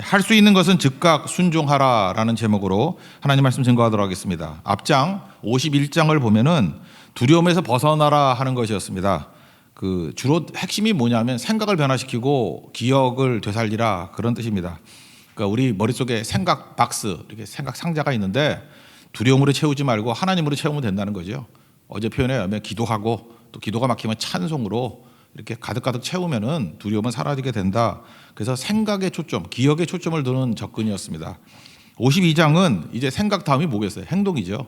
할 수 있는 것은 즉각 순종하라라는 제목으로 하나님 말씀 증거하도록 하겠습니다. 앞장 51장을 보면은 두려움에서 벗어나라 하는 것이었습니다. 주로 핵심이 뭐냐면 생각을 변화시키고 기억을 되살리라 그런 뜻입니다. 그러니까 우리 머릿속에 생각 박스, 이렇게 생각 상자가 있는데 두려움으로 채우지 말고 하나님으로 채우면 된다는 거죠. 어제 표현에 의하면 기도하고 또 기도가 막히면 찬송으로 이렇게 가득가득 채우면은 두려움은 사라지게 된다. 그래서 생각의 초점, 기억의 초점을 두는 접근이었습니다. 52장은 이제 생각 다음이 뭐겠어요? 행동이죠.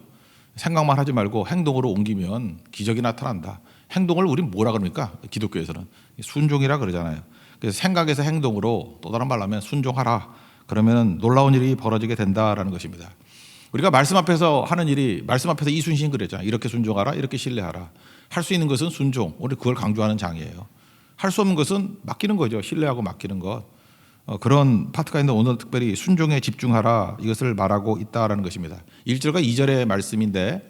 생각만 하지 말고 행동으로 옮기면 기적이 나타난다. 행동을 우린 뭐라 그럽니까? 기독교에서는 순종이라 그러잖아요. 그래서 생각에서 행동으로, 또 다른 말로 하면 순종하라. 그러면 놀라운 일이 벌어지게 된다라는 것입니다. 우리가 말씀 앞에서 하는 일이, 말씀 앞에서 이순신 그랬잖아요. 이렇게 순종하라, 이렇게 신뢰하라. 할 수 있는 것은 순종, 우리 그걸 강조하는 장이에요. 할 수 없는 것은 맡기는 거죠. 신뢰하고 맡기는 것. 그런 파트가 있는데 오늘 특별히 순종에 집중하라, 이것을 말하고 있다라는 것입니다. 1절과 2절의 말씀인데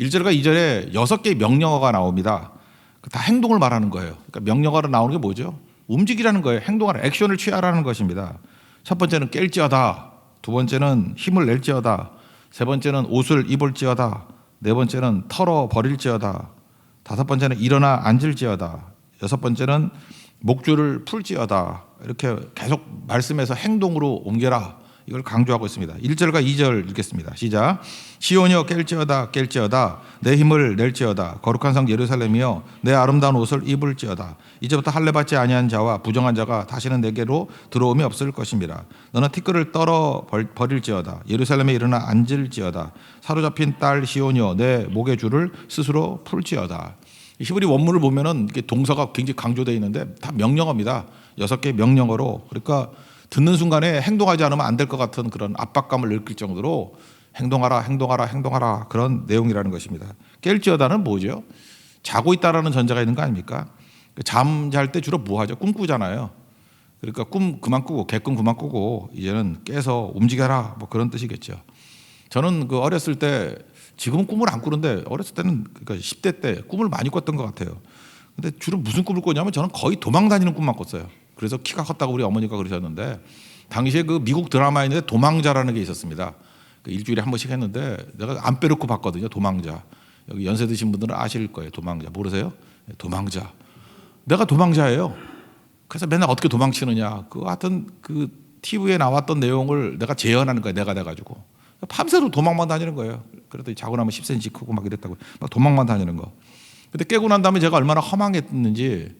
1절과 2절에 6개의 명령어가 나옵니다. 다 행동을 말하는 거예요. 그러니까 명령어로 나오는 게 뭐죠? 움직이라는 거예요. 행동하라, 액션을 취하라는 것입니다. 첫 번째는 깰지어다, 두 번째는 힘을 낼지어다, 세 번째는 옷을 입을지어다, 네 번째는 털어버릴지어다, 다섯 번째는 일어나 앉을지어다, 여섯 번째는 목줄을 풀지어다. 이렇게 계속 말씀에서 행동으로 옮겨라, 이걸 강조하고 있습니다. 1절과 2절 읽겠습니다. 시작. 시온이여 깰지어다 깰지어다, 내 힘을 낼지어다. 거룩한 성 예루살렘이여 내 아름다운 옷을 입을지어다. 이제부터 할례받지 아니한 자와 부정한 자가 다시는 내게로 들어옴이 없을 것입니다. 너는 티끌을 떨어 버릴지어다. 예루살렘에 일어나 앉을지어다. 사로잡힌 딸 시온이여 내 목의 줄을 스스로 풀지어다. 히브리 원문을 보면은 이게 동사가 굉장히 강조되어 있는데 다 명령어입니다. 6개의 명령어로. 그러니까 듣는 순간에 행동하지 않으면 안 될 것 같은 그런 압박감을 느낄 정도로 행동하라, 행동하라, 행동하라, 그런 내용이라는 것입니다. 깰지어다는 뭐죠? 자고 있다라는 전제가 있는 거 아닙니까? 잠잘 때 주로 뭐 하죠? 꿈꾸잖아요. 그러니까 꿈 그만 꾸고, 개꿈 그만 꾸고 이제는 깨서 움직여라, 뭐 그런 뜻이겠죠. 저는 어렸을 때, 지금은 꿈을 안 꾸는데 어렸을 때는, 그러니까 10대 때 꿈을 많이 꿨던 것 같아요. 근데 주로 무슨 꿈을 꿨냐면 저는 거의 도망 다니는 꿈만 꿨어요. 그래서 키가 컸다고 우리 어머니가 그러셨는데, 당시에 미국 드라마에 있는데 도망자라는 게 있었습니다. 일주일에 한 번씩 했는데 내가 안 빼놓고 봤거든요. 도망자. 여기 연세 드신 분들은 아실 거예요. 도망자 모르세요? 도망자. 내가 도망자예요. 그래서 맨날 어떻게 도망치느냐, 하여튼 TV에 나왔던 내용을 내가 재현하는 거예요. 내가 돼가지고 밤새도 도망만 다니는 거예요. 그래도 자고 나면 10cm 크고 막 이랬다고 막 도망만 다니는 거. 근데 깨고 난 다음에 제가 얼마나 허망했는지,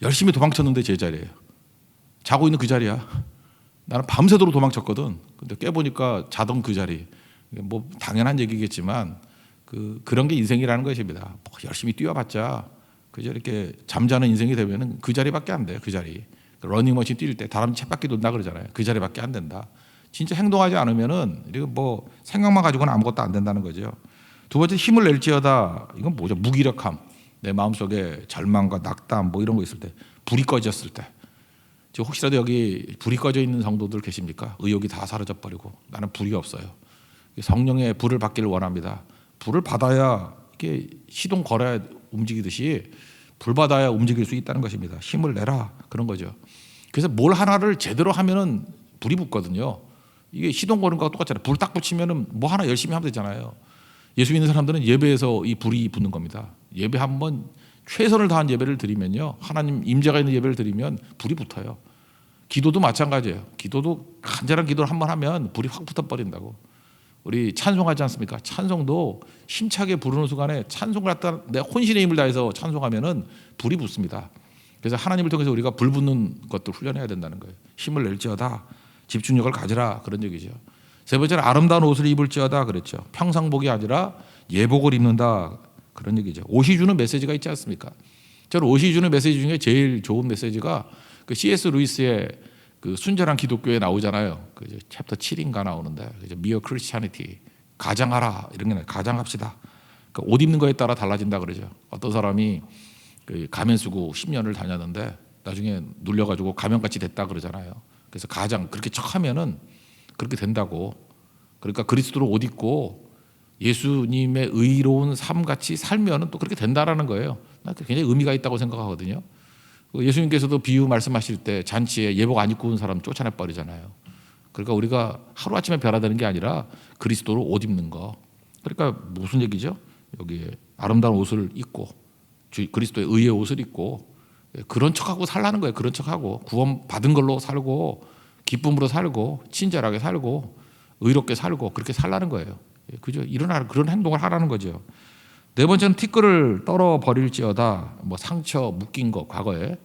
열심히 도망쳤는데 제자리예요. 자고 있는 그 자리야. 나는 밤새도록 도망쳤거든. 근데 깨보니까 자던 그 자리. 뭐 당연한 얘기겠지만 그런 게 인생이라는 것입니다. 뭐 열심히 뛰어봤자 그저 이렇게 잠자는 인생이 되면은 그 자리밖에 안 돼요. 그 자리. 러닝머신 뛸 때 다람쥐 쳇바퀴 돈다 그러잖아요. 그 자리밖에 안 된다. 진짜 행동하지 않으면은 이거 뭐 생각만 가지고는 아무것도 안 된다는 거죠. 두 번째, 힘을 낼지어다. 이건 뭐죠? 무기력함. 내 마음속에 절망과 낙담 뭐 이런 거 있을 때, 불이 꺼졌을 때. 혹시라도 여기 불이 꺼져 있는 성도들 계십니까? 의욕이 다 사라져 버리고 나는 불이 없어요. 성령의 불을 받기를 원합니다. 불을 받아야 이게 시동 걸어야 움직이듯이 불 받아야 움직일 수 있다는 것입니다. 힘을 내라, 그런 거죠. 그래서 뭘 하나를 제대로 하면은 불이 붙거든요. 이게 시동 거는 거와 똑같잖아요. 불 딱 붙이면은 뭐 하나 열심히 하면 되잖아요. 예수 믿는 사람들은 예배에서 이 불이 붙는 겁니다. 예배 한번 최선을 다한 예배를 드리면요, 하나님 임재가 있는 예배를 드리면 불이 붙어요. 기도도 마찬가지예요. 기도도 간절한 기도를 한번 하면 불이 확 붙어버린다고. 우리 찬송하지 않습니까? 찬송도 힘차게 부르는 순간에 찬송을 갖다 내 혼신의 힘을 다해서 찬송하면은 불이 붙습니다. 그래서 하나님을 통해서 우리가 불 붙는 것도 훈련해야 된다는 거예요. 힘을 낼지어다, 집중력을 가지라, 그런 얘기죠. 세 번째는 아름다운 옷을 입을지어다 그랬죠. 평상복이 아니라 예복을 입는다, 그런 얘기죠. 옷이 주는 메시지가 있지 않습니까? 저는 옷이 주는 메시지 중에 제일 좋은 메시지가 C.S. 루이스의 순전한 기독교에 나오잖아요. 챕터 7인가 나오는데, Mere Christianity, 가장하라, 이런 게 가장합시다. 옷 입는 거에 따라 달라진다 그러죠. 어떤 사람이 가면 쓰고 10년을 다녔는데 나중에 눌려가지고 가면같이 됐다 그러잖아요. 그래서 가장 그렇게 척하면은 그렇게 된다고. 그러니까 그리스도로 옷 입고 예수님의 의로운 삶같이 살면은 또 그렇게 된다라는 거예요. 나 굉장히 의미가 있다고 생각하거든요. 예수님께서도 비유 말씀하실 때 잔치에 예복 안 입고 온 사람 쫓아내 버리잖아요. 그러니까 우리가 하루아침에 변화되는 게 아니라 그리스도로 옷 입는 거. 그러니까 무슨 얘기죠? 여기에 아름다운 옷을 입고 그리스도의 의의 옷을 입고 그런 척하고 살라는 거예요. 그런 척하고 구원 받은 걸로 살고 기쁨으로 살고 친절하게 살고 의롭게 살고 그렇게 살라는 거예요. 그죠? 일어나는 그런 행동을 하라는 거죠. 네 번째는 티끌을 떨어 버릴지어다. 뭐 상처 묶인 거 과거에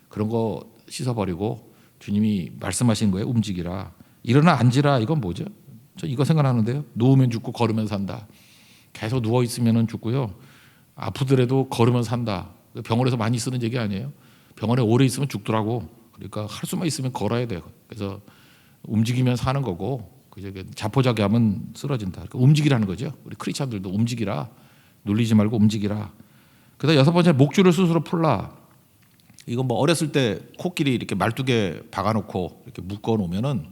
그런 거 씻어 버리고 주님이 말씀하신 거에 움직이라. 일어나 앉으라. 이건 뭐죠? 저 이거 생각하는데요. 누우면 죽고 걸으면 산다. 계속 누워 있으면 죽고요. 아프더라도 걸으면 산다. 병원에서 많이 쓰는 얘기 아니에요? 병원에 오래 있으면 죽더라고. 그러니까 할 수만 있으면 걸어야 돼요. 그래서 움직이면 사는 거고 자포자기하면 쓰러진다. 그러니까 움직이라는 거죠. 우리 크리스찬들도 움직이라. 눌리지 말고 움직이라. 그다음 여섯 번째 목줄을 스스로 풀라. 이건 뭐 어렸을 때 코끼리 이렇게 말뚝에 박아놓고 이렇게 묶어놓으면은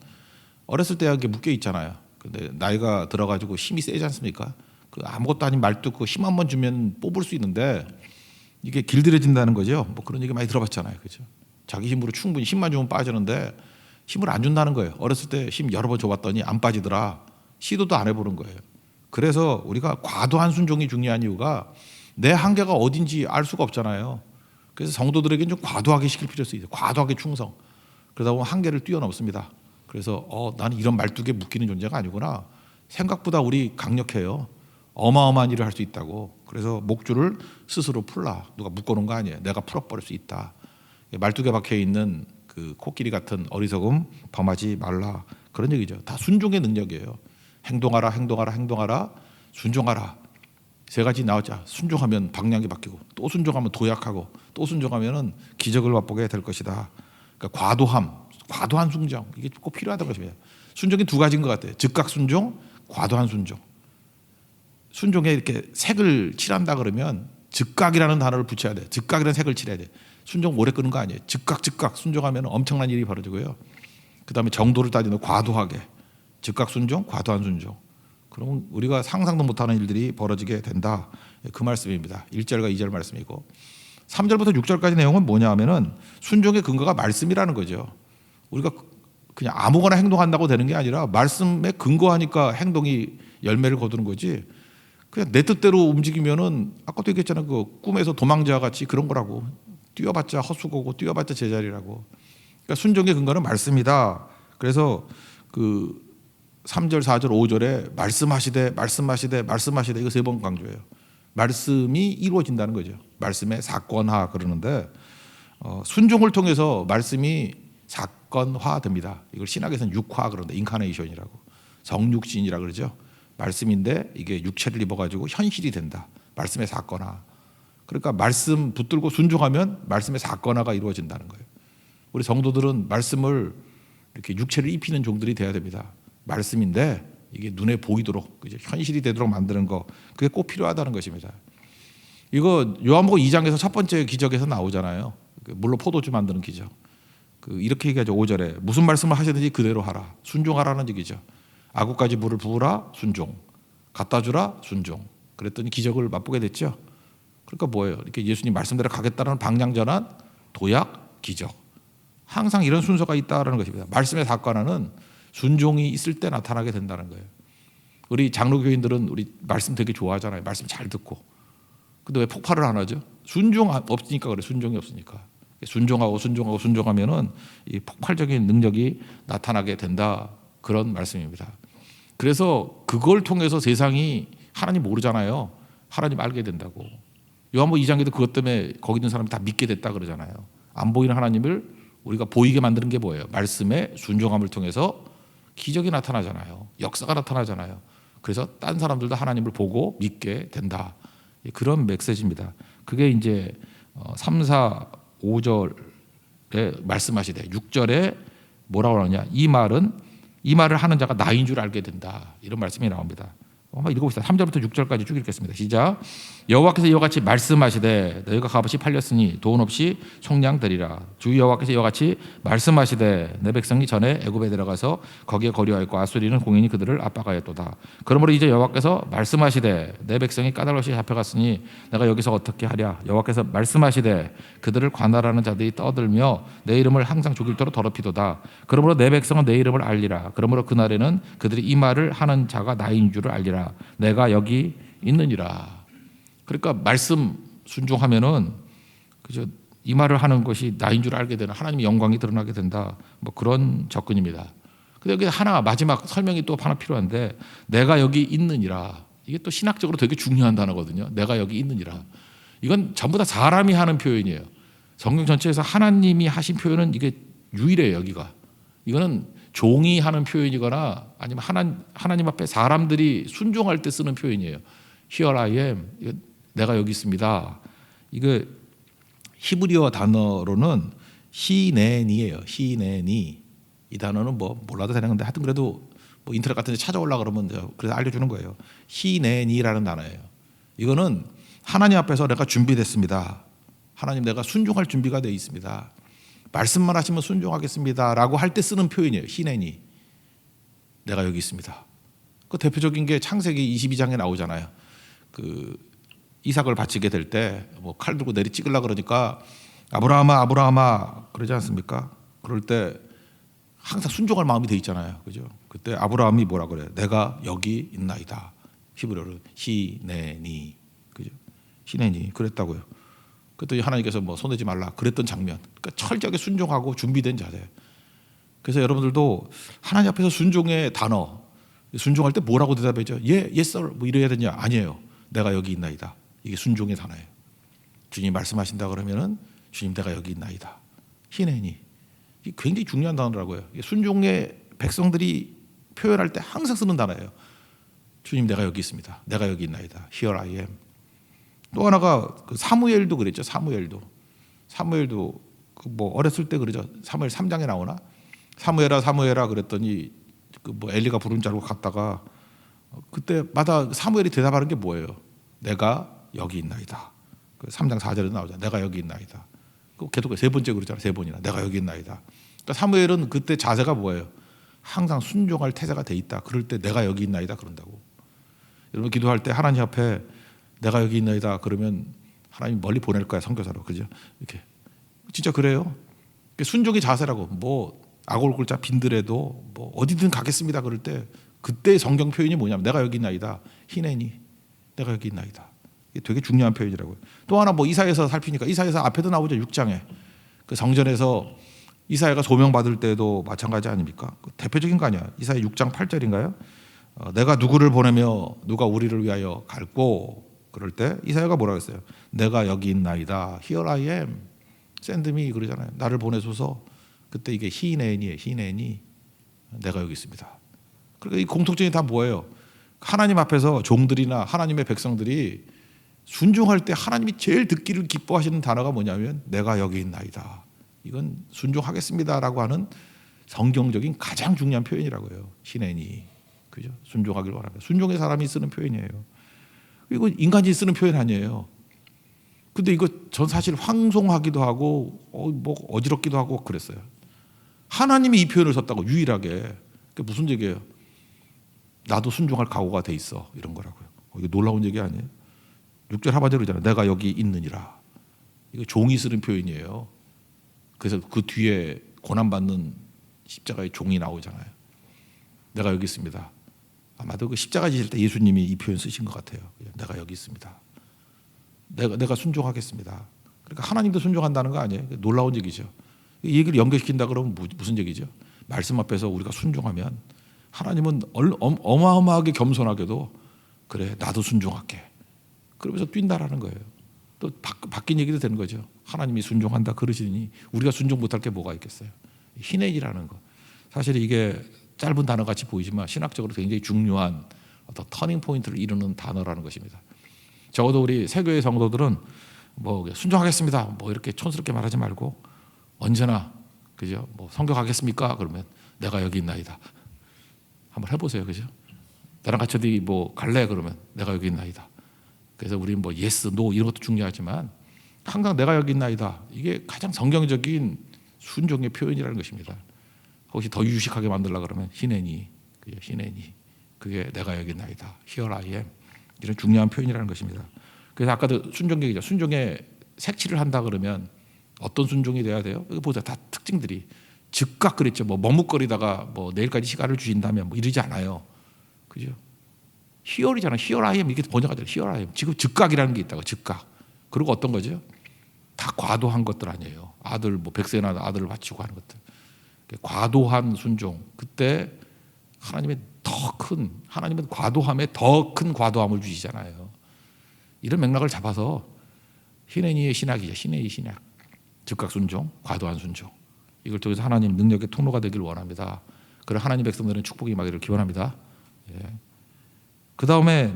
어렸을 때 이렇게 묶여 있잖아요. 근데 나이가 들어가지고 힘이 세지 않습니까? 그 아무것도 아닌 말뚝 그 힘 한 번 주면 뽑을 수 있는데 이게 길들여진다는 거죠. 뭐 그런 얘기 많이 들어봤잖아요, 그렇죠? 자기 힘으로 충분히 힘만 주면 빠지는데 힘을 안 준다는 거예요. 어렸을 때 힘 여러 번 줘봤더니 안 빠지더라. 시도도 안 해보는 거예요. 그래서 우리가 과도한 순종이 중요한 이유가 내 한계가 어딘지 알 수가 없잖아요. 그래서 성도들에게는 좀 과도하게 시킬 필요가 있어요. 과도하게 충성. 그러다 보면 한계를 뛰어넘습니다. 그래서 나는 이런 말뚝에 묶이는 존재가 아니구나. 생각보다 우리 강력해요. 어마어마한 일을 할 수 있다고. 그래서 목줄을 스스로 풀라. 누가 묶어놓은 거 아니에요. 내가 풀어버릴 수 있다. 말뚝에 박혀 있는 그 코끼리 같은 어리석음 범하지 말라. 그런 얘기죠. 다 순종의 능력이에요. 행동하라, 행동하라, 행동하라, 순종하라. 세 가지 나오자. 순종하면 방향이 바뀌고, 또 순종하면 도약하고, 또 순종하면은 기적을 맛보게 될 것이다. 그러니까 과도한 순종 이게 꼭 필요하다는 것입니다. 순종이 두 가지인 것 같아요. 즉각 순종, 과도한 순종. 순종에 이렇게 색을 칠한다 그러면 즉각이라는 단어를 붙여야 돼. 즉각이라는 색을 칠해야 돼. 순종 오래 끄는 거 아니에요. 즉각 순종하면 엄청난 일이 벌어지고요. 그 다음에 정도를 따지면 과도하게 즉각 순종, 과도한 순종. 그러면 우리가 상상도 못하는 일들이 벌어지게 된다. 그 말씀입니다. 1절과 2절 말씀이고 3절부터 6절까지 내용은 뭐냐 하면은 순종의 근거가 말씀이라는 거죠. 우리가 그냥 아무거나 행동한다고 되는 게 아니라 말씀에 근거하니까 행동이 열매를 거두는 거지. 그냥 내 뜻대로 움직이면은 아까도 얘기했잖아요. 그 꿈에서 도망자 같이 그런 거라고. 뛰어봤자 헛수고고 뛰어봤자 제자리라고. 그러니까 순종의 근거는 말씀이다. 그래서 그 3절, 4절, 5절에 말씀하시되 이거 세 번 강조해요. 말씀이 이루어진다는 거죠. 말씀의 사건화 그러는데 순종을 통해서 말씀이 사건화됩니다. 이걸 신학에서는 육화 그러는데 인카네이션이라고 성육신이라 그러죠. 말씀인데 이게 육체를 입어가지고 현실이 된다. 말씀의 사건화. 그러니까 말씀 붙들고 순종하면 말씀의 사건화가 이루어진다는 거예요. 우리 성도들은 말씀을 이렇게 육체를 입히는 종들이 돼야 됩니다. 말씀인데 이게 눈에 보이도록 현실이 되도록 만드는 거 그게 꼭 필요하다는 것입니다. 이거 요한복음 2장에서 첫 번째 기적에서 나오잖아요. 물로 포도주 만드는 기적. 이렇게 얘기하죠. 5절에 무슨 말씀을 하시든지 그대로 하라. 순종하라는 얘기죠. 아구까지 물을 부으라 순종. 갖다 주라 순종. 그랬더니 기적을 맛보게 됐죠. 그러니까 뭐예요? 이렇게 예수님 말씀대로 가겠다는 방향전환, 도약, 기적. 항상 이런 순서가 있다는 것입니다. 말씀의 사건화는 순종이 있을 때 나타나게 된다는 거예요. 우리 장로교인들은 우리 말씀 되게 좋아하잖아요. 말씀 잘 듣고. 근데 왜 폭발을 안 하죠? 순종 없으니까 그래. 순종이 없으니까. 순종하면은 이 폭발적인 능력이 나타나게 된다. 그런 말씀입니다. 그래서 그걸 통해서 세상이 하나님 모르잖아요. 하나님 알게 된다고. 요한복음 2장에도 그것 때문에 거기 있는 사람이 다 믿게 됐다 그러잖아요. 안 보이는 하나님을 우리가 보이게 만드는 게 뭐예요? 말씀의 순종함을 통해서 기적이 나타나잖아요. 역사가 나타나잖아요. 그래서 딴 사람들도 하나님을 보고 믿게 된다. 그런 메시지입니다. 그게 이제 3, 4, 5절에 말씀하시되 6절에 뭐라고 하느냐? 이 말을 하는 자가 나인 줄 알게 된다. 이런 말씀이 나옵니다. 한번 읽어봅시다. 3절부터 6절까지 쭉 읽겠습니다. 시작. 여호와께서 이와 같이 말씀하시되 너희가 값없이 팔렸으니 돈 없이 속량 되리라. 주 여호와께서 이와 같이 말씀하시되 내 백성이 전에 애굽에 들어가서 거기에 거류하였고 아수리는 공인이 그들을 압박하였도다. 그러므로 이제 여호와께서 말씀하시되 내 백성이 까닭없이 잡혀갔으니 내가 여기서 어떻게 하랴. 여호와께서 말씀하시되 그들을 관할하는 자들이 떠들며 내 이름을 항상 죽일도록 더럽히도다. 그러므로 내 백성은 내 이름을 알리라. 그러므로 그날에는 그들이 이 말을 하는 자가 나인 줄을 알리라. 내가 여기 있느니라. 그러니까 말씀 순종하면은 그죠, 이 말을 하는 것이 나인 줄 알게 되는 하나님의 영광이 드러나게 된다. 뭐 그런 접근입니다. 근데 여기 하나 마지막 설명이 또 하나 필요한데 내가 여기 있느니라. 이게 또 신학적으로 되게 중요한 단어거든요. 내가 여기 있느니라. 이건 전부 다 사람이 하는 표현이에요. 성경 전체에서 하나님이 하신 표현은 이게 유일해요. 여기가. 이거는 종이 하는 표현이거나 아니면 하나님 앞에 사람들이 순종할 때 쓰는 표현이에요. Here I am. 내가 여기 있습니다. 이거 히브리어 단어로는 히네니예요. 히네니. 이 단어는 뭐 몰라도 되는 건데 하여튼 그래도 뭐 인터넷 같은 데 찾아올라 그러면 그래서 알려주는 거예요. 히네니라는 단어예요. 이거는 하나님 앞에서 내가 준비됐습니다. 하나님 내가 순종할 준비가 되어 있습니다. 말씀만 하시면 순종하겠습니다라고 할 때 쓰는 표현이에요. 히네니. 내가 여기 있습니다. 그 대표적인 게 창세기 22장에 나오잖아요. 그 이삭을 바치게 될 때 뭐 칼 들고 내리 찍으려 그러니까 아브라함아 아브라함아 그러지 않습니까? 그럴 때 항상 순종할 마음이 돼 있잖아요. 그죠? 그때 아브라함이 뭐라 그래요? 내가 여기 있나이다. 히브리어로 히네니. 그죠? 히네니 그랬다고요. 그랬더니 하나님께서 뭐 손대지 말라 그랬던 장면. 그러니까 철저하게 순종하고 준비된 자세. 그래서 여러분들도 하나님 앞에서 순종의 단어 순종할 때 뭐라고 대답하죠? 예, yes sir 뭐 이래야 되냐? 아니에요. 내가 여기 있나이다. 이게 순종의 단어예요. 주님 말씀하신다 그러면은 주님 내가 여기 있나이다. 히네니. 이게 굉장히 중요한 단어라고요. 순종의 백성들이 표현할 때 항상 쓰는 단어예요. 주님 내가 여기 있습니다. 내가 여기 있나이다. Here I am. 또 하나가 그 사무엘도 그랬죠. 사무엘도 그 뭐 어렸을 때 그러죠. 사무엘 3장에 나오나? 사무엘아 사무엘아 그랬더니 그 뭐 엘리가 부른 줄 알고 갔다가 그때마다 사무엘이 대답하는 게 뭐예요? 내가 여기 있나이다. 그 3장 4절에 나오잖아. 내가 여기 있나이다. 그 계속 세 번째 그러잖아. 세 번이나 내가 여기 있나이다. 그러니까 사무엘은 그때 자세가 뭐예요? 항상 순종할 태세가 돼 있다. 그럴 때 내가 여기 있나이다 그런다고. 여러분 기도할 때 하나님 앞에 내가 여기 있나이다 그러면 하나님 멀리 보낼 거야 선교사로. 그죠? 이렇게 진짜 그래요. 순종의 자세라고. 뭐 악올 골자 빈들에도 뭐 어디든 가겠습니다 그럴 때 그때 성경 표현이 뭐냐면 내가 여기 있나이다. 히네니. 내가 여기 있나이다. 이게 되게 중요한 표현이라고요. 또 하나 뭐 이사야서 살피니까 이사야서 앞에도 나오죠. 6장에 그 성전에서 이사야가 소명받을 때도 마찬가지 아닙니까? 대표적인 거 아니야. 이사야 6장 8절인가요? 내가 누구를 보내며 누가 우리를 위하여 갈고 그럴 때 이사야가 뭐라고 했어요? 내가 여기 있나이다. Here I am. Send me 그러잖아요. 나를 보내소서. 그때 이게 히네니예요. 히네니. 내가 여기 있습니다. 그러니까 이 공통점이 다 뭐예요? 하나님 앞에서 종들이나 하나님의 백성들이 순종할 때 하나님이 제일 듣기를 기뻐하시는 단어가 뭐냐면 내가 여기 있나이다. 이건 순종하겠습니다라고 하는 성경적인 가장 중요한 표현이라고요. 히네니. 그죠? 순종하길 바랍니다. 순종의 사람이 쓰는 표현이에요. 이거 인간이 쓰는 표현 아니에요. 근데 이거 전 사실 황송하기도 하고 뭐 어지럽기도 하고 그랬어요. 하나님이 이 표현을 썼다고 유일하게. 그게 무슨 얘기예요? 나도 순종할 각오가 돼 있어 이런 거라고요. 이게 놀라운 얘기 아니에요? 6절 하반절이잖아요. 내가 여기 있느니라. 이거 종이 쓰는 표현이에요. 그래서 그 뒤에 고난받는 십자가의 종이 나오잖아요. 내가 여기 있습니다. 아마도 그 십자가 지실 때 예수님이 이 표현 쓰신 것 같아요. 내가 여기 있습니다. 내가 순종하겠습니다. 그러니까 하나님도 순종한다는 거 아니에요? 놀라운 얘기죠. 이 얘기를 연결시킨다 그러면 무슨 얘기죠? 말씀 앞에서 우리가 순종하면 하나님은 어마어마하게 겸손하게도 그래 나도 순종할게. 그러면서 뛴다라는 거예요. 또 바뀐 얘기도 되는 거죠. 하나님이 순종한다 그러시니 우리가 순종 못할 게 뭐가 있겠어요? 희내이라는 거. 사실 이게 짧은 단어 같이 보이지만 신학적으로 굉장히 중요한 어떤 터닝 포인트를 이루는 단어라는 것입니다. 적어도 우리 세교의 성도들은 뭐 순종하겠습니다. 뭐 이렇게 촌스럽게 말하지 말고 언제나 그죠? 뭐 성교 가겠습니까? 그러면 내가 여기 있나이다. 한번 해보세요, 그죠? 나랑 같이 어디 뭐 갈래? 그러면 내가 여기 있나이다. 그래서 우리는 뭐 예스, 노 이런 것도 중요하지만 항상 내가 여기 있나이다. 이게 가장 성경적인 순종의 표현이라는 것입니다. 혹시 더 유식하게 만들려고 그러면 히네니, 그게 히네니, 그게 내가 여기 있나이다. Here I am. 이런 중요한 표현이라는 것입니다. 그래서 아까도 순종객이죠. 순종에 색칠을 한다 그러면 어떤 순종이 돼야 돼요? 이거 보세요. 다 특징들이 즉각 그랬죠. 뭐 머뭇거리다가 뭐 내일까지 시간을 주신다면 뭐 이러지 않아요. 그죠? 히얼이잖아. 히얼 아이엠 이렇게 번역하잖아요. 히얼 아이엠. 지금 즉각이라는 게 있다고. 즉각. 그리고 어떤 거죠? 다 과도한 것들 아니에요. 아들 뭐 백세나 아들을 바치고 하는 것들. 과도한 순종. 그때 하나님의 더 큰 하나님은 과도함에 더 큰 과도함을 주시잖아요. 이런 맥락을 잡아서 히네니의 신학이죠. 히네의 신학. 즉각 순종, 과도한 순종. 이걸 통해서 하나님 능력의 통로가 되기를 원합니다. 그래 하나님 백성들은 축복이 임하기를 기원합니다. 예. 그 다음에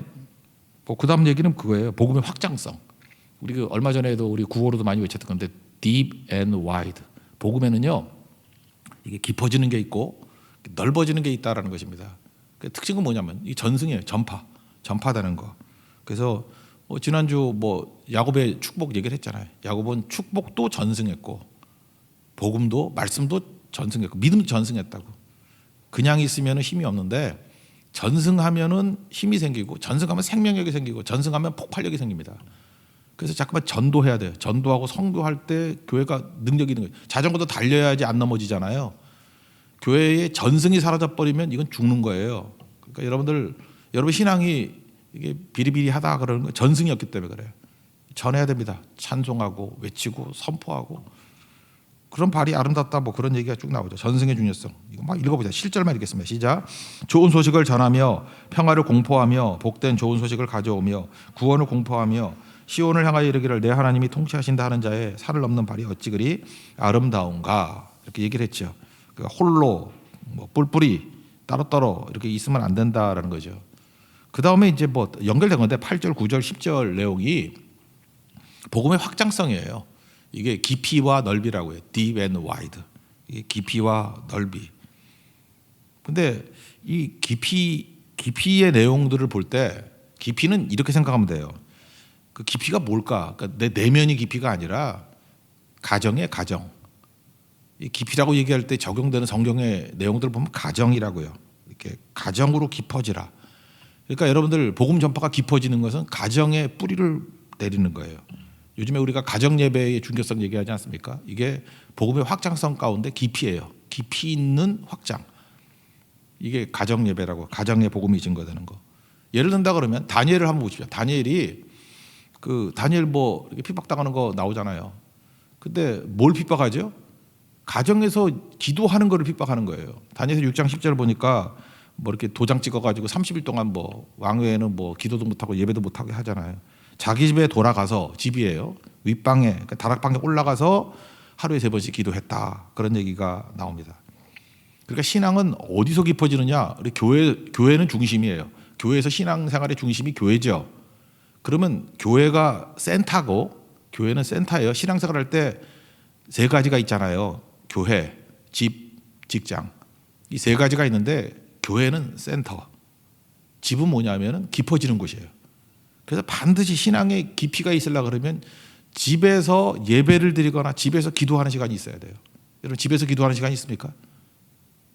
뭐 그 다음 얘기는 그거예요. 복음의 확장성. 우리 그 얼마 전에도 우리 구호로도 많이 외쳤던 건데 deep and wide. 복음에는요 이게 깊어지는 게 있고 넓어지는 게 있다라는 것입니다. 그 특징은 뭐냐면 이 전승이에요. 전파되는 거. 그래서 지난주 뭐 야곱의 축복 얘기를 했잖아요. 야곱은 축복도 전승했고 복음도 말씀도 전승했고 믿음도 전승했다고. 그냥 있으면 힘이 없는데 전승하면은 힘이 생기고 전승하면 생명력이 생기고 전승하면 폭발력이 생깁니다. 그래서 자꾸만 전도해야 돼요. 전도하고 성교할 때 교회가 능력이 있는 거예요. 자전거도 달려야지 안 넘어지잖아요. 교회의 전승이 사라져 버리면 이건 죽는 거예요. 그러니까 여러분 신앙이 이게 비리비리하다 그러는 건 전승이었기 때문에 그래요. 전해야 됩니다. 찬송하고 외치고 선포하고 그런 발이 아름답다 뭐 그런 얘기가 쭉 나오죠. 전승의 중요성. 이거 막 읽어보자. 실절만 읽겠습니다. 시작. 좋은 소식을 전하며 평화를 공포하며 복된 좋은 소식을 가져오며 구원을 공포하며 시온을 향하여 이르기를 내 하나님이 통치하신다 하는 자의 산을 넘는 발이 어찌 그리 아름다운가 이렇게 얘기를 했죠. 그러니까 홀로 뭐 뿔뿔이 따로따로 이렇게 있으면 안 된다라는 거죠. 그 다음에 이제 뭐 연결된 건데 8절, 9절, 10절 내용이 복음의 확장성이에요. 이게 깊이와 넓이라고 해요. deep and wide. 이게 깊이와 넓이. 근데 이 깊이의 내용들을 볼 때 깊이는 이렇게 생각하면 돼요. 그 깊이가 뭘까? 그러니까 내 내면이 깊이가 아니라 가정의 가정. 이 깊이라고 얘기할 때 적용되는 성경의 내용들을 보면 가정이라고요. 이렇게 가정으로 깊어지라. 그러니까 여러분들 복음 전파가 깊어지는 것은 가정의 뿌리를 내리는 거예요. 요즘에 우리가 가정 예배의 중요성 얘기하지 않습니까? 이게 복음의 확장성 가운데 깊이예요. 깊이 있는 확장. 이게 가정 예배라고 가정의 복음이 증거되는 거. 예를 든다 그러면 다니엘을 한번 보십시오. 다니엘이 다니엘 뭐 이렇게 핍박당하는 거 나오잖아요. 근데 뭘 핍박하죠? 가정에서 기도하는 거를 핍박하는 거예요. 다니엘 6장 10절을 보니까 뭐 이렇게 도장 찍어가지고 30일 동안 뭐 왕외에는 뭐 기도도 못하고 예배도 못하게 하잖아요. 자기 집에 돌아가서 집이에요. 윗방에 그러니까 다락방에 올라가서 하루에 3번씩 기도했다. 그런 얘기가 나옵니다. 그러니까 신앙은 어디서 깊어지느냐? 우리 교회는 중심이에요. 교회에서 신앙생활의 중심이 교회죠. 그러면 교회가 센터고 교회는 센터예요. 신앙생활할 때 3가지가 있잖아요. 교회, 집, 직장. 이 3가지가 있는데 교회는 센터. 집은 뭐냐면은 깊어지는 곳이에요. 그래서 반드시 신앙의 깊이가 있으려고 그러면 집에서 예배를 드리거나 집에서 기도하는 시간이 있어야 돼요. 여러분 집에서 기도하는 시간이 있습니까?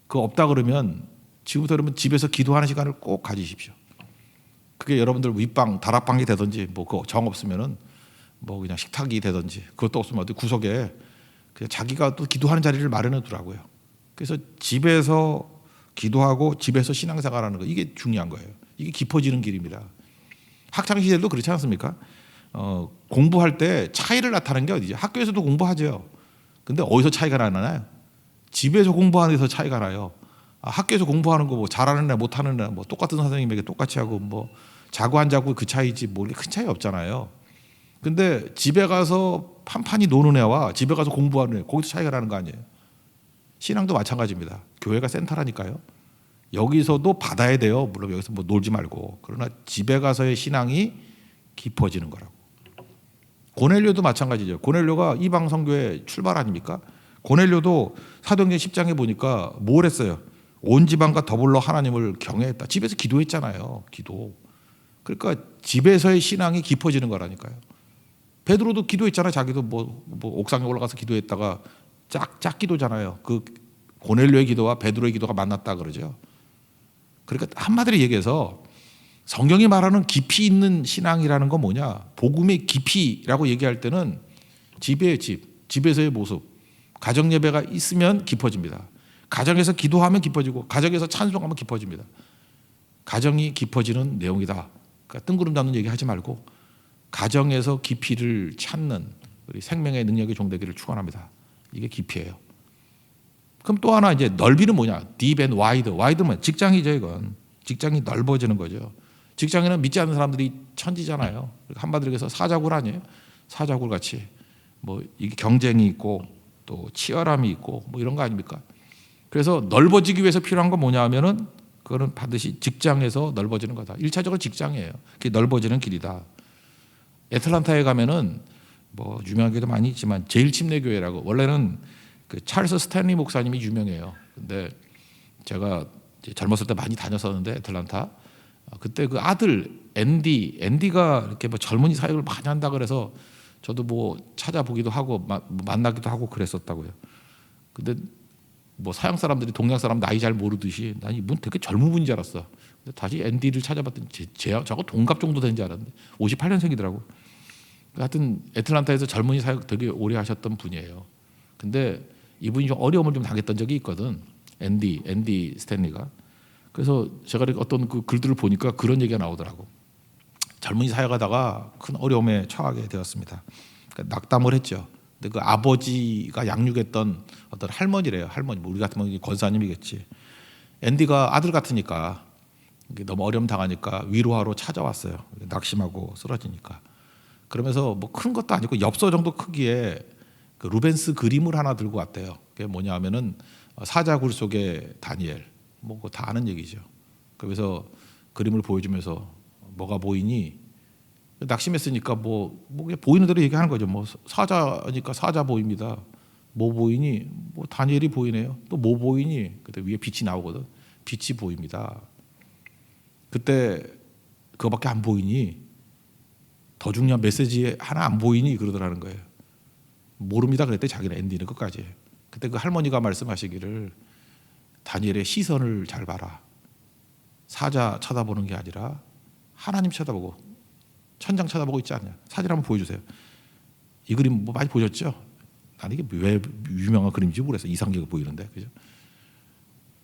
그거 없다 그러면 지금부터 여러분 집에서 기도하는 시간을 꼭 가지십시오. 그게 여러분들 윗방, 다락방이 되든지 뭐 그거 정 없으면은 뭐 그냥 식탁이 되든지 그것도 없으면 어디 구석에 그냥 자기가 또 기도하는 자리를 마련해 두라고요. 그래서 집에서 기도하고 집에서 신앙생활하는 거 이게 중요한 거예요. 이게 깊어지는 길입니다. 학창 시절도 그렇지 않습니까? 공부할 때 차이를 나타내는 게 어디죠? 학교에서도 공부하죠. 근데 어디서 차이가 나나요? 집에서 공부하는 데서 차이가 나요. 학교에서 공부하는 거 뭐 잘하는 애 못하는 애 뭐 똑같은 선생님에게 똑같이 하고 뭐 자고 안 자고 그 차이지 뭐 큰 차이 없잖아요. 근데 집에 가서 판판이 노는 애와 집에 가서 공부하는 애 거기서 차이가 나는 거 아니에요. 신앙도 마찬가지입니다. 교회가 센터라니까요. 여기서도 받아야 돼요. 물론 여기서 뭐 놀지 말고. 그러나 집에 가서의 신앙이 깊어지는 거라고. 고넬료도 마찬가지죠. 고넬료가 이방 선교의 출발 아닙니까? 고넬료도 사도행전 10장에 보니까 뭘 했어요? 온 집안과 더불어 하나님을 경외했다. 집에서 기도했잖아요. 기도. 그러니까 집에서의 신앙이 깊어지는 거라니까요. 베드로도 기도했잖아요. 자기도 뭐 옥상에 올라가서 기도했다가 짝 기도잖아요. 그 고넬료의 기도와 베드로의 기도가 만났다 그러죠. 그러니까 한마디로 얘기해서 성경이 말하는 깊이 있는 신앙이라는 건 뭐냐? 복음의 깊이라고 얘기할 때는 집의 집에서의 모습, 가정 예배가 있으면 깊어집니다. 가정에서 기도하면 깊어지고 가정에서 찬송하면 깊어집니다. 가정이 깊어지는 내용이다. 그러니까 뜬구름 잡는 얘기 하지 말고 가정에서 깊이를 찾는 우리 생명의 능력의 종되기를 축원합니다. 이게 깊이예요. 그럼 또 하나 이제 넓이는 뭐냐? deep and wide. wide는 직장이죠. 이건 직장이 넓어지는 거죠. 직장에는 믿지 않는 사람들이 천지잖아요. 한마디로 해서 사자굴 아니에요? 사자굴 같이 뭐 이게 경쟁이 있고 또 치열함이 있고 뭐 이런 거 아닙니까? 그래서 넓어지기 위해서 필요한 건 뭐냐 하면은 그거는 반드시 직장에서 넓어지는 거다. 1차적으로 직장이에요. 그게 넓어지는 길이다. 애틀란타에 가면은 뭐 유명한 교회도 많이 있지만 제일 침례교회라고 원래는 그 찰스 스탠리 목사님이 유명해요. 근데 제가 젊었을 때 많이 다녔었는데 애틀란타 그때 그 아들 앤디가 이렇게 뭐 젊은이 사역을 많이 한다 그래서 저도 뭐 찾아보기도 하고 만나기도 하고 그랬었다고요. 근데 뭐 서양 사람들이 동양 사람 나이 잘 모르듯이 난 이분 되게 젊은 분인 줄 알았어. 근데 다시 앤디를 찾아봤더니 저하고 동갑 정도 된 줄 알았는데 58년생이더라고. 하여튼 애틀란타에서 젊은이 사역 되게 오래 하셨던 분이에요. 근데 이분이 좀 어려움을 좀 당했던 적이 있거든. 앤디 스탠리가. 그래서 제가 어떤 그 글들을 보니까 그런 얘기가 나오더라고. 젊은이 사역하다가 큰 어려움에 처하게 되었습니다. 그러니까 낙담을 했죠. 근데 그 아버지가 양육했던 어떤 할머니래요. 할머니, 우리 같으면 권사님이겠지. 앤디가 아들 같으니까 너무 어려움 당하니까 위로하러 찾아왔어요. 낙심하고 쓰러지니까. 그러면서 뭐 큰 것도 아니고 엽서 정도 크기의 그 루벤스 그림을 하나 들고 왔대요. 그게 뭐냐 하면은 사자굴 속의 다니엘. 뭐 다 아는 얘기죠. 그래서 그림을 보여주면서 뭐가 보이니? 낙심했으니까 뭐 그냥 보이는 대로 얘기하는 거죠. 뭐 사자니까 사자 보입니다. 뭐 보이니? 뭐 다니엘이 보이네요. 또 뭐 보이니? 그때 위에 빛이 나오거든. 빛이 보입니다. 그때 그거밖에 안 보이니? 더 중요한 메시지 하나 안 보이니? 그러더라는 거예요. 모릅니다. 그랬대 자기는 앤디는 끝까지. 그때 그 할머니가 말씀하시기를 다니엘의 시선을 잘 봐라. 사자 쳐다보는 게 아니라 하나님 쳐다보고 천장 쳐다보고 있지 않냐. 사진 한번 보여주세요. 이 그림 뭐 많이 보셨죠? 나는 이게 왜 유명한 그림인지 모르겠어. 이상하게 보이는데, 그죠?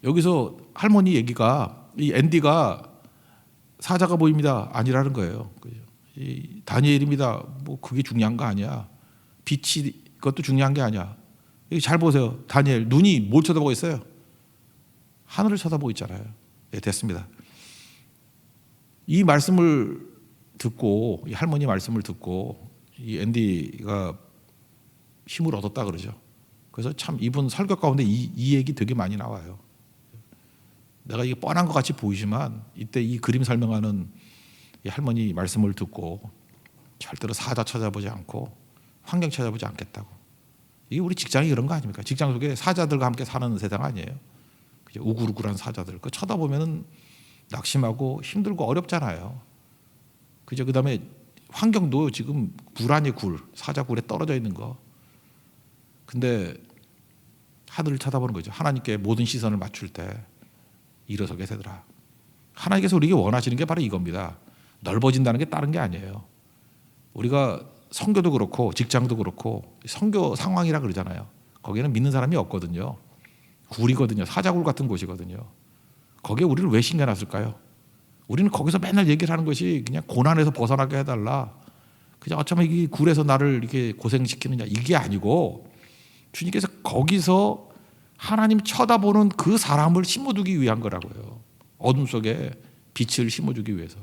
여기서 할머니 얘기가 이 앤디가 사자가 보입니다 아니라는 거예요. 그죠? 이 다니엘입니다. 뭐 그게 중요한 거 아니야. 빛이 그것도 중요한 게 아니야. 여기 잘 보세요. 다니엘 눈이 뭘 쳐다보고 있어요? 하늘을 쳐다보고 있잖아요. 네, 됐습니다. 이 말씀을 듣고 이 할머니 말씀을 듣고 이 앤디가 힘을 얻었다 그러죠. 그래서 참 이분 설교 가운데 이 얘기 되게 많이 나와요. 내가 이게 뻔한 것 같이 보이지만 이때 이 그림 설명하는 이 할머니 말씀을 듣고 절대로 사자 찾아보지 않고 환경 찾아보지 않겠다고. 이게 우리 직장이 그런 거 아닙니까? 직장 속에 사자들과 함께 사는 세상 아니에요. 그죠? 우글우글한 사자들. 그 쳐다보면은 낙심하고 힘들고 어렵잖아요. 그죠? 그다음에 환경도 지금 굴 아니 굴, 사자굴에 떨어져 있는 거. 근데 하늘을 쳐다보는 거죠. 하나님께 모든 시선을 맞출 때 일어서게 되더라. 하나님께서 우리에게 원하시는 게 바로 이겁니다. 넓어진다는 게 다른 게 아니에요. 우리가 선교도 그렇고 직장도 그렇고 선교 상황이라 그러잖아요. 거기에는 믿는 사람이 없거든요. 굴이거든요. 사자굴 같은 곳이거든요. 거기에 우리를 왜 신겨놨을까요? 우리는 거기서 맨날 얘기를 하는 것이 그냥 고난에서 벗어나게 해달라. 그냥 어쩌면 이 굴에서 나를 이렇게 고생시키느냐 이게 아니고 주님께서 거기서 하나님 쳐다보는 그 사람을 심어두기 위한 거라고요. 어둠 속에 빛을 심어주기 위해서.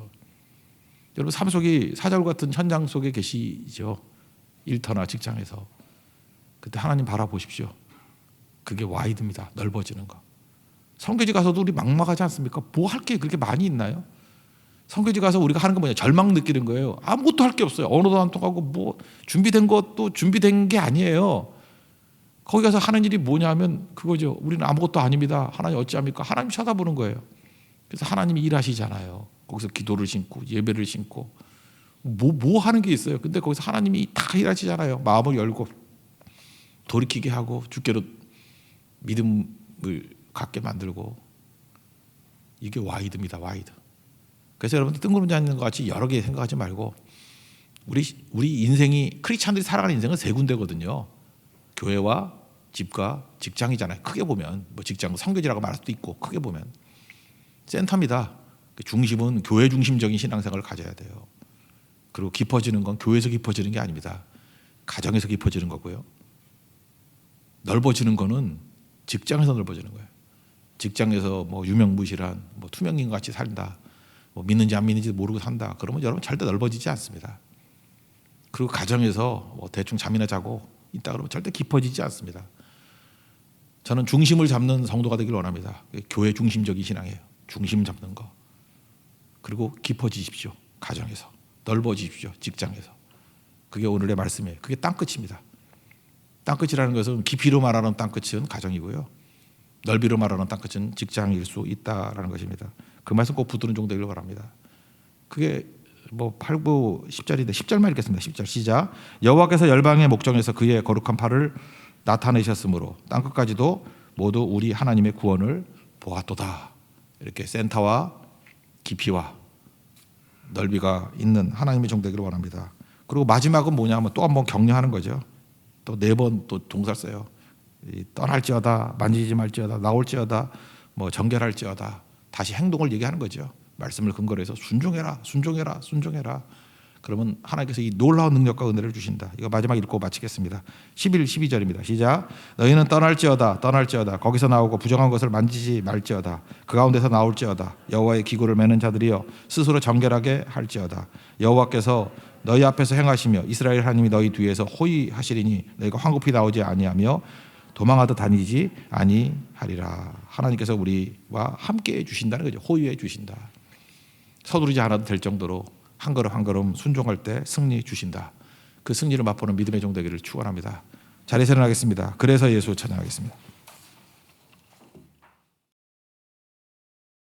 여러분 삶 속이 사자굴 같은 현장 속에 계시죠. 일터나 직장에서. 그때 하나님 바라보십시오. 그게 와이드입니다. 넓어지는 거. 선교지 가서도 우리 막막하지 않습니까? 뭐 할 게 그렇게 많이 있나요? 선교지 가서 우리가 하는 건 뭐냐? 절망 느끼는 거예요. 아무것도 할 게 없어요. 언어도 안 통하고 뭐 준비된 것도 준비된 게 아니에요. 거기 가서 하는 일이 뭐냐 하면 그거죠. 우리는 아무것도 아닙니다. 하나님 어찌합니까? 하나님 쳐다보는 거예요. 그래서 하나님이 일하시잖아요. 거기서 기도를 심고 예배를 심고 뭐 하는 게 있어요. 근데 거기서 하나님이 다 일하시잖아요. 마음을 열고 돌이키게 하고 주께로 믿음을 갖게 만들고. 이게 와이드입니다. 와이드. 그래서 여러분들 뜬구름지 앉는 것 같이 여러 개 생각하지 말고 우리 인생이 크리스찬들이 살아가는 인생은 세 군데거든요. 교회와 집과 직장이잖아요. 크게 보면 뭐 직장 선교지라고 말할 수도 있고 크게 보면 센터입니다. 중심은 교회 중심적인 신앙생활을 가져야 돼요. 그리고 깊어지는 건 교회에서 깊어지는 게 아닙니다. 가정에서 깊어지는 거고요. 넓어지는 거는 직장에서 넓어지는 거예요. 직장에서 뭐 유명무실한 뭐 투명인 같이 산다. 뭐 믿는지 안 믿는지 모르고 산다. 그러면 여러분 절대 넓어지지 않습니다. 그리고 가정에서 뭐 대충 잠이나 자고 있다 그러면 절대 깊어지지 않습니다. 저는 중심을 잡는 성도가 되길 원합니다. 교회 중심적인 신앙이에요. 중심 잡는 거. 그리고 깊어지십시오. 가정에서. 넓어지십시오. 직장에서. 그게 오늘의 말씀이에요. 그게 땅끝입니다. 땅끝이라는 것은 깊이로 말하는 땅끝은 가정이고요. 넓이로 말하는 땅끝은 직장일 수 있다라는 것입니다. 그 말씀 꼭 붙드는 종도 되길 바랍니다. 그게 뭐 8, 9, 10절인데 10절만 읽겠습니다. 10절 시작. 여호와께서 열방의 목정에서 그의 거룩한 팔을 나타내셨으므로 땅끝까지도 모두 우리 하나님의 구원을 보았도다. 이렇게 센터와 깊이와 넓이가 있는 하나님의 종 되기를 원합니다. 그리고 마지막은 뭐냐 하면 또 한 번 격려하는 거죠. 또 4번 또 동사를 써요. 떠날지어다, 만지지 말지어다, 나올지어다, 뭐 정결할지어다. 다시 행동을 얘기하는 거죠. 말씀을 근거로 해서 순종해라, 순종해라, 순종해라. 그러면 하나님께서 이 놀라운 능력과 은혜를 주신다. 이거 마지막 읽고 마치겠습니다. 11, 12절입니다. 시작. 너희는 떠날지어다, 떠날지어다. 거기서 나오고 부정한 것을 만지지 말지어다. 그 가운데서 나올지어다. 여호와의 기구를 매는 자들이여 스스로 정결하게 할지어다. 여호와께서 너희 앞에서 행하시며 이스라엘 하나님이 너희 뒤에서 호위하시리니 너희가 황급히 나오지 아니하며 도망하듯 다니지 아니하리라. 하나님께서 우리와 함께 해주신다는 거죠. 호위해 주신다. 서두르지 않아도 될 정도로 한 걸음 한 걸음 순종할 때 승리 주신다. 그 승리를 맛보는 믿음의 종 되기를 축원합니다. 자리에서 일어나겠습니다. 그래서 예수 찬양하겠습니다.